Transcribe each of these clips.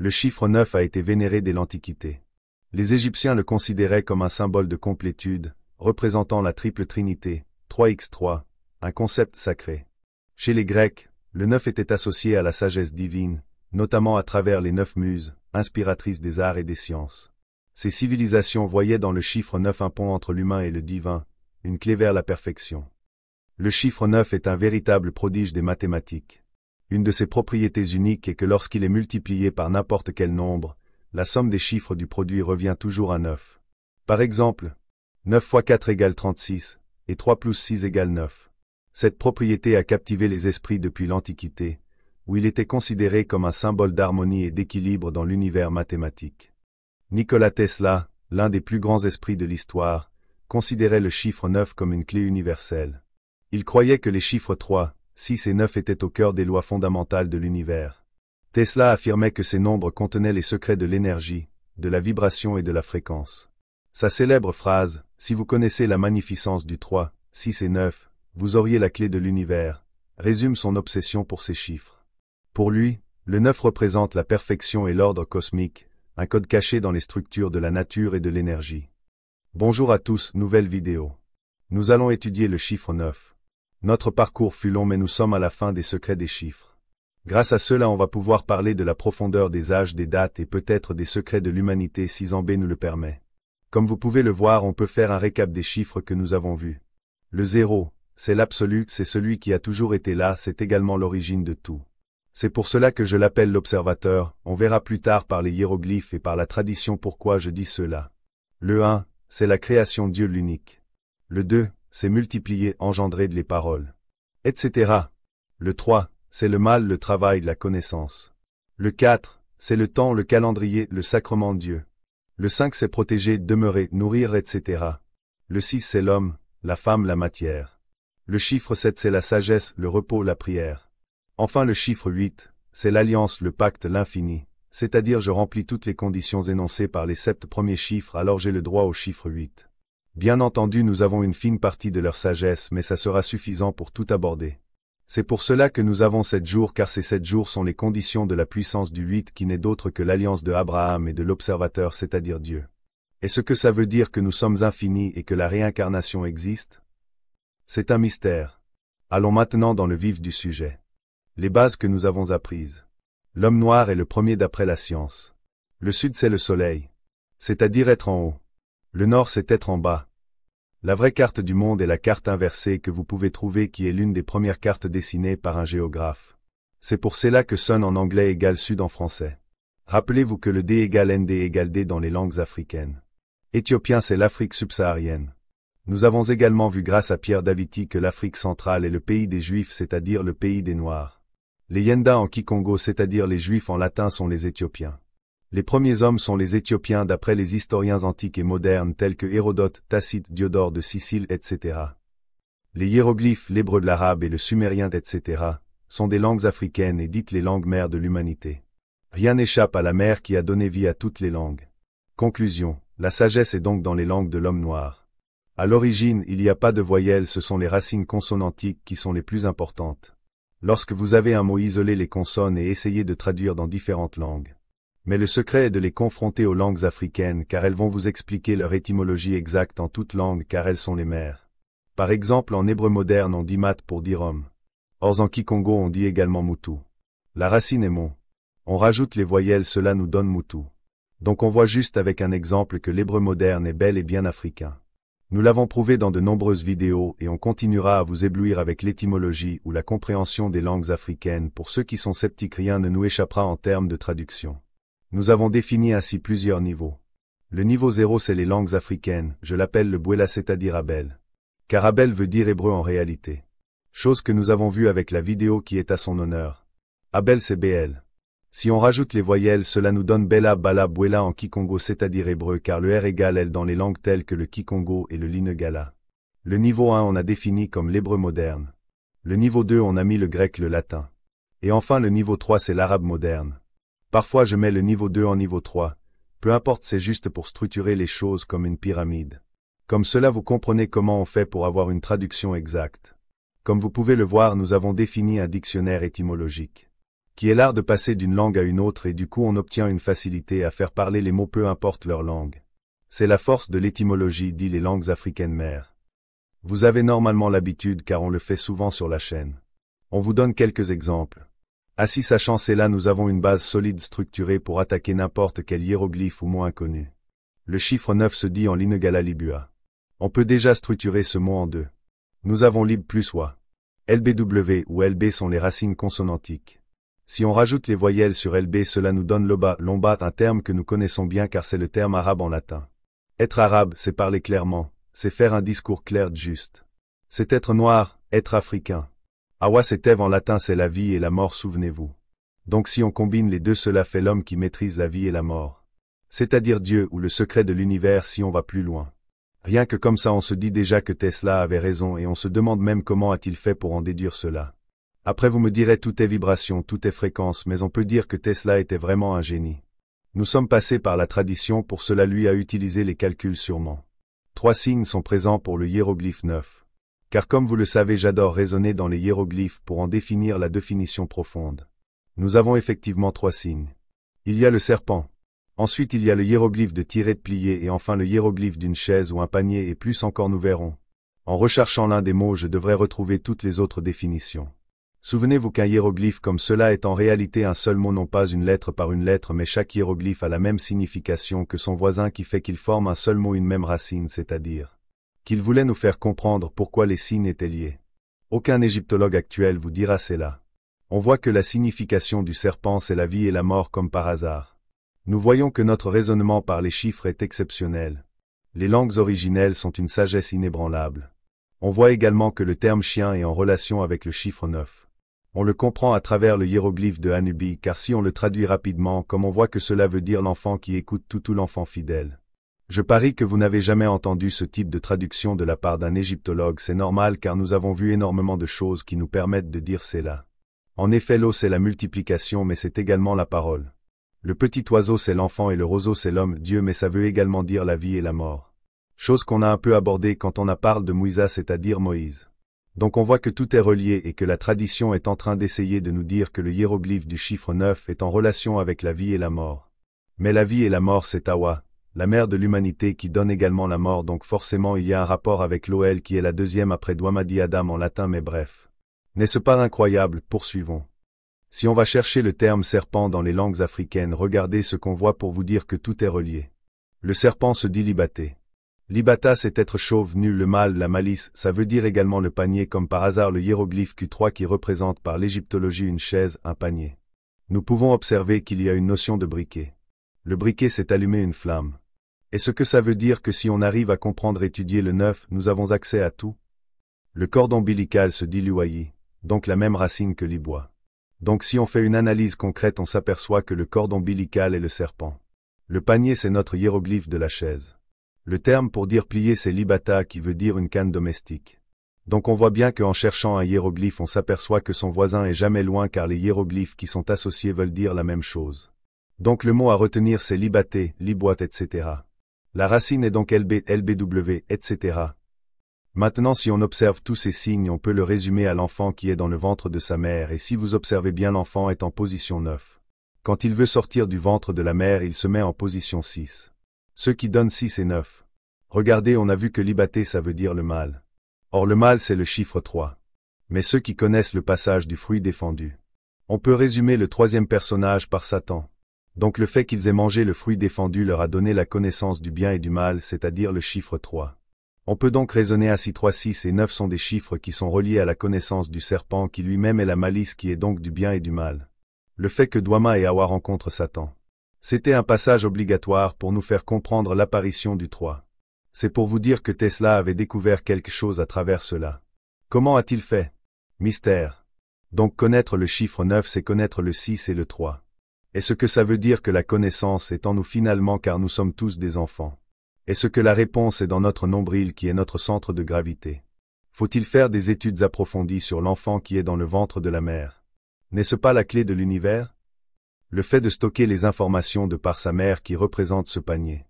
Le chiffre 9 a été vénéré dès l'Antiquité. Les Égyptiens le considéraient comme un symbole de complétude, représentant la triple trinité, 3x3, un concept sacré. Chez les Grecs, le 9 était associé à la sagesse divine, notamment à travers les 9 muses, inspiratrices des arts et des sciences. Ces civilisations voyaient dans le chiffre 9 un pont entre l'humain et le divin, une clé vers la perfection. Le chiffre 9 est un véritable prodige des mathématiques. Une de ses propriétés uniques est que lorsqu'il est multiplié par n'importe quel nombre, la somme des chiffres du produit revient toujours à 9. Par exemple, 9 fois 4 égale 36, et 3 plus 6 égale 9. Cette propriété a captivé les esprits depuis l'Antiquité, où il était considéré comme un symbole d'harmonie et d'équilibre dans l'univers mathématique. Nikola Tesla, l'un des plus grands esprits de l'histoire, considérait le chiffre 9 comme une clé universelle. Il croyait que les chiffres 3, 6 et 9 étaient au cœur des lois fondamentales de l'univers. Tesla affirmait que ces nombres contenaient les secrets de l'énergie, de la vibration et de la fréquence. Sa célèbre phrase « Si vous connaissez la magnificence du 3, 6 et 9, vous auriez la clé de l'univers » résume son obsession pour ces chiffres. Pour lui, le 9 représente la perfection et l'ordre cosmique, un code caché dans les structures de la nature et de l'énergie. Bonjour à tous, nouvelle vidéo. Nous allons étudier le chiffre 9. Notre parcours fut long mais nous sommes à la fin des secrets des chiffres. Grâce à cela on va pouvoir parler de la profondeur des âges, des dates et peut-être des secrets de l'humanité si Zambé nous le permet. Comme vous pouvez le voir, on peut faire un récap des chiffres que nous avons vus. Le 0, c'est l'absolu, c'est celui qui a toujours été là, c'est également l'origine de tout. C'est pour cela que je l'appelle l'observateur, on verra plus tard par les hiéroglyphes et par la tradition pourquoi je dis cela. Le 1, c'est la création Dieu l'unique. Le 2, c'est multiplier, engendrer les paroles. Etc. Le 3, c'est le mal, le travail, la connaissance. Le 4, c'est le temps, le calendrier, le sacrement de Dieu. Le 5, c'est protéger, demeurer, nourrir, etc. Le 6, c'est l'homme, la femme, la matière. Le chiffre 7, c'est la sagesse, le repos, la prière. Enfin le chiffre 8, c'est l'alliance, le pacte, l'infini, c'est-à-dire je remplis toutes les conditions énoncées par les 7 premiers chiffres, alors j'ai le droit au chiffre 8. Bien entendu nous avons une fine partie de leur sagesse mais ça sera suffisant pour tout aborder. C'est pour cela que nous avons 7 jours car ces 7 jours sont les conditions de la puissance du 8 qui n'est d'autre que l'alliance de Abraham et de l'observateur c'est-à-dire Dieu. Est-ce que ça veut dire que nous sommes infinis et que la réincarnation existe? C'est un mystère. Allons maintenant dans le vif du sujet. Les bases que nous avons apprises. L'homme noir est le premier d'après la science. Le sud c'est le soleil. C'est-à-dire être en haut. Le nord c'est être en bas. La vraie carte du monde est la carte inversée que vous pouvez trouver qui est l'une des premières cartes dessinées par un géographe. C'est pour cela que sun en anglais égale sud en français. Rappelez-vous que le D égale ND égale D dans les langues africaines. Éthiopien c'est l'Afrique subsaharienne. Nous avons également vu grâce à Pierre Daviti que l'Afrique centrale est le pays des Juifs c'est-à-dire le pays des Noirs. Les Yenda en Kikongo c'est-à-dire les Juifs en latin sont les Éthiopiens. Les premiers hommes sont les Éthiopiens d'après les historiens antiques et modernes tels que Hérodote, Tacite, Diodore de Sicile, etc. Les hiéroglyphes, l'hébreu de l'arabe et le sumérien, etc., sont des langues africaines et dites les langues mères de l'humanité. Rien n'échappe à la mère qui a donné vie à toutes les langues. Conclusion, la sagesse est donc dans les langues de l'homme noir. À l'origine, il n'y a pas de voyelles, ce sont les racines consonantiques qui sont les plus importantes. Lorsque vous avez un mot, isolez les consonnes et essayez de traduire dans différentes langues. Mais le secret est de les confronter aux langues africaines car elles vont vous expliquer leur étymologie exacte en toute langue car elles sont les mères. Par exemple en hébreu moderne on dit mat pour dire homme. Or en Kikongo on dit également mutu. La racine est mon. On rajoute les voyelles, cela nous donne mutu. Donc on voit juste avec un exemple que l'hébreu moderne est bel et bien africain. Nous l'avons prouvé dans de nombreuses vidéos et on continuera à vous éblouir avec l'étymologie ou la compréhension des langues africaines. Pour ceux qui sont sceptiques, rien ne nous échappera en termes de traduction. Nous avons défini ainsi plusieurs niveaux. Le niveau 0 c'est les langues africaines, je l'appelle le Bwela c'est-à-dire Abel. Car Abel veut dire hébreu en réalité. Chose que nous avons vue avec la vidéo qui est à son honneur. Abel c'est BL. Si on rajoute les voyelles cela nous donne Bela, Bala, Bwela en Kikongo c'est-à-dire hébreu car le R égale L dans les langues telles que le Kikongo et le Lingala. Le niveau 1 on a défini comme l'hébreu moderne. Le niveau 2 on a mis le grec, le latin. Et enfin le niveau 3 c'est l'arabe moderne. Parfois je mets le niveau 2 en niveau 3, peu importe c'est juste pour structurer les choses comme une pyramide. Comme cela vous comprenez comment on fait pour avoir une traduction exacte. Comme vous pouvez le voir nous avons défini un dictionnaire étymologique. qui est l'art de passer d'une langue à une autre et du coup on obtient une facilité à faire parler les mots peu importe leur langue. C'est la force de l'étymologie, dit les langues africaines mères. Vous avez normalement l'habitude car on le fait souvent sur la chaîne. On vous donne quelques exemples. Ainsi sachant cela, nous avons une base solide structurée pour attaquer n'importe quel hiéroglyphe ou mot inconnu. Le chiffre 9 se dit en l'inegala libua. On peut déjà structurer ce mot en deux. Nous avons lib plus wa. LBW ou LB sont les racines consonantiques. Si on rajoute les voyelles sur LB, cela nous donne loba, lomba, un terme que nous connaissons bien car c'est le terme arabe en latin. Être arabe, c'est parler clairement, c'est faire un discours clair juste. C'est être noir, être africain. Awa c'est Ève en latin, c'est la vie et la mort, souvenez-vous. Donc si on combine les deux, cela fait l'homme qui maîtrise la vie et la mort. C'est-à-dire Dieu ou le secret de l'univers si on va plus loin. Rien que comme ça on se dit déjà que Tesla avait raison et on se demande même comment a-t-il fait pour en déduire cela. Après vous me direz tout est vibration, tout est fréquence, mais on peut dire que Tesla était vraiment un génie. Nous sommes passés par la tradition, pour cela lui a utilisé les calculs sûrement. 3 signes sont présents pour le hiéroglyphe 9. Car comme vous le savez, j'adore raisonner dans les hiéroglyphes pour en définir la définition profonde. Nous avons effectivement 3 signes. Il y a le serpent. Ensuite il y a le hiéroglyphe de tirer, de plier et enfin le hiéroglyphe d'une chaise ou un panier et plus encore nous verrons. En recherchant l'un des mots je devrais retrouver toutes les autres définitions. Souvenez-vous qu'un hiéroglyphe comme cela est en réalité un seul mot, non pas une lettre par une lettre, mais chaque hiéroglyphe a la même signification que son voisin qui fait qu'il forme un seul mot, une même racine, c'est-à-dire qu'il voulait nous faire comprendre pourquoi les signes étaient liés. Aucun égyptologue actuel vous dira cela. On voit que la signification du serpent c'est la vie et la mort comme par hasard. Nous voyons que notre raisonnement par les chiffres est exceptionnel. Les langues originelles sont une sagesse inébranlable. On voit également que le terme chien est en relation avec le chiffre 9. On le comprend à travers le hiéroglyphe de Hanubi, car si on le traduit rapidement, comme on voit que cela veut dire l'enfant qui écoute tout l'enfant fidèle. Je parie que vous n'avez jamais entendu ce type de traduction de la part d'un égyptologue, c'est normal car nous avons vu énormément de choses qui nous permettent de dire cela. En effet, l'eau c'est la multiplication mais c'est également la parole. Le petit oiseau c'est l'enfant et le roseau c'est l'homme, Dieu, mais ça veut également dire la vie et la mort. Chose qu'on a un peu abordée quand on a parlé de Mouisa, c'est-à-dire Moïse. Donc on voit que tout est relié et que la tradition est en train d'essayer de nous dire que le hiéroglyphe du chiffre 9 est en relation avec la vie et la mort. Mais la vie et la mort c'est Hawa, la mère de l'humanité qui donne également la mort, donc forcément il y a un rapport avec l'OL qui est la deuxième après Dwamadi Adam en latin, mais bref. N'est-ce pas incroyable? Poursuivons. Si on va chercher le terme serpent dans les langues africaines, regardez ce qu'on voit pour vous dire que tout est relié. Le serpent se dit libaté. Libata c'est être chauve, nul, le mal, la malice, ça veut dire également le panier comme par hasard le hiéroglyphe Q3 qui représente par l'égyptologie une chaise, un panier. Nous pouvons observer qu'il y a une notion de briquet. Le briquet c'est allumer une flamme. Et ce que ça veut dire que si on arrive à comprendre étudier le 9, nous avons accès à tout. Le cordon ombilical se dit luayi, donc la même racine que l'ibois. Donc si on fait une analyse concrète on s'aperçoit que le cordon ombilical est le serpent. Le panier c'est notre hiéroglyphe de la chaise. Le terme pour dire plier c'est libata qui veut dire une canne domestique. Donc on voit bien qu'en cherchant un hiéroglyphe on s'aperçoit que son voisin est jamais loin car les hiéroglyphes qui sont associés veulent dire la même chose. Donc le mot à retenir c'est libaté, liboite, etc. La racine est donc LB, LBW, etc. Maintenant si on observe tous ces signes on peut le résumer à l'enfant qui est dans le ventre de sa mère et si vous observez bien l'enfant est en position 9. Quand il veut sortir du ventre de la mère il se met en position 6. Ce qui donne 6 et 9. Regardez, on a vu que libaté ça veut dire le mal. Or le mal c'est le chiffre 3. Mais ceux qui connaissent le passage du fruit défendu. On peut résumer le troisième personnage par Satan. Donc le fait qu'ils aient mangé le fruit défendu leur a donné la connaissance du bien et du mal, c'est-à-dire le chiffre 3. On peut donc raisonner ainsi 3, 6 et 9 sont des chiffres qui sont reliés à la connaissance du serpent qui lui-même est la malice qui est donc du bien et du mal. Le fait que Dwama et Hawa rencontrent Satan. C'était un passage obligatoire pour nous faire comprendre l'apparition du 3. C'est pour vous dire que Tesla avait découvert quelque chose à travers cela. Comment a-t-il fait? Mystère. Donc connaître le chiffre 9 c'est connaître le 6 et le 3. Est-ce que ça veut dire que la connaissance est en nous finalement car nous sommes tous des enfants? Est-ce que la réponse est dans notre nombril qui est notre centre de gravité? Faut-il faire des études approfondies sur l'enfant qui est dans le ventre de la mère? N'est-ce pas la clé de l'univers? Le fait de stocker les informations de par sa mère qui représente ce panier.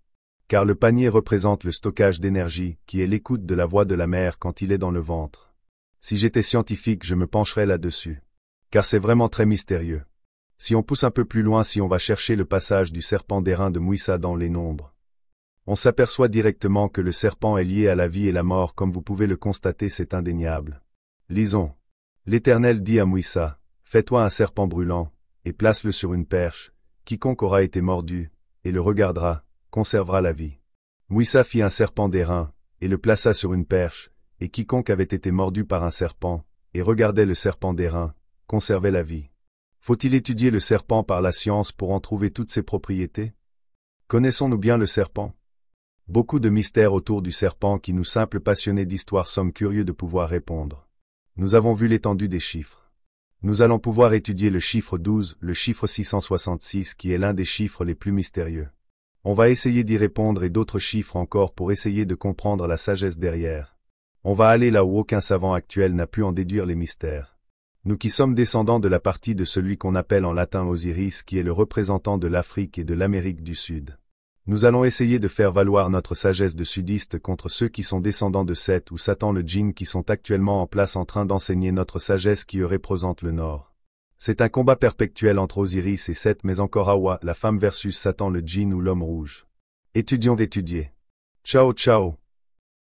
Car le panier représente le stockage d'énergie, qui est l'écoute de la voix de la mère quand il est dans le ventre. Si j'étais scientifique, je me pencherais là-dessus. Car c'est vraiment très mystérieux. Si on pousse un peu plus loin, si on va chercher le passage du serpent d'airain de Mouissa dans les nombres, on s'aperçoit directement que le serpent est lié à la vie et la mort, comme vous pouvez le constater, c'est indéniable. Lisons. L'Éternel dit à Mouissa, fais-toi un serpent brûlant, et place-le sur une perche, quiconque aura été mordu, et le regardera, conservera la vie. Mouissa fit un serpent d'airain, et le plaça sur une perche, et quiconque avait été mordu par un serpent, et regardait le serpent d'airain, conservait la vie. Faut-il étudier le serpent par la science pour en trouver toutes ses propriétés? Connaissons-nous bien le serpent? Beaucoup de mystères autour du serpent qui nous simples passionnés d'histoire sommes curieux de pouvoir répondre. Nous avons vu l'étendue des chiffres. Nous allons pouvoir étudier le chiffre 12, le chiffre 666 qui est l'un des chiffres les plus mystérieux. On va essayer d'y répondre et d'autres chiffres encore pour essayer de comprendre la sagesse derrière. On va aller là où aucun savant actuel n'a pu en déduire les mystères. Nous qui sommes descendants de la partie de celui qu'on appelle en latin Osiris qui est le représentant de l'Afrique et de l'Amérique du Sud. Nous allons essayer de faire valoir notre sagesse de sudiste contre ceux qui sont descendants de Seth ou Satan le djinn qui sont actuellement en place en train d'enseigner notre sagesse qui eux représente le Nord. C'est un combat perpétuel entre Osiris et Seth mais encore Hawa, la femme versus Satan le djinn ou l'homme rouge. Étudions d'étudier. Ciao ciao.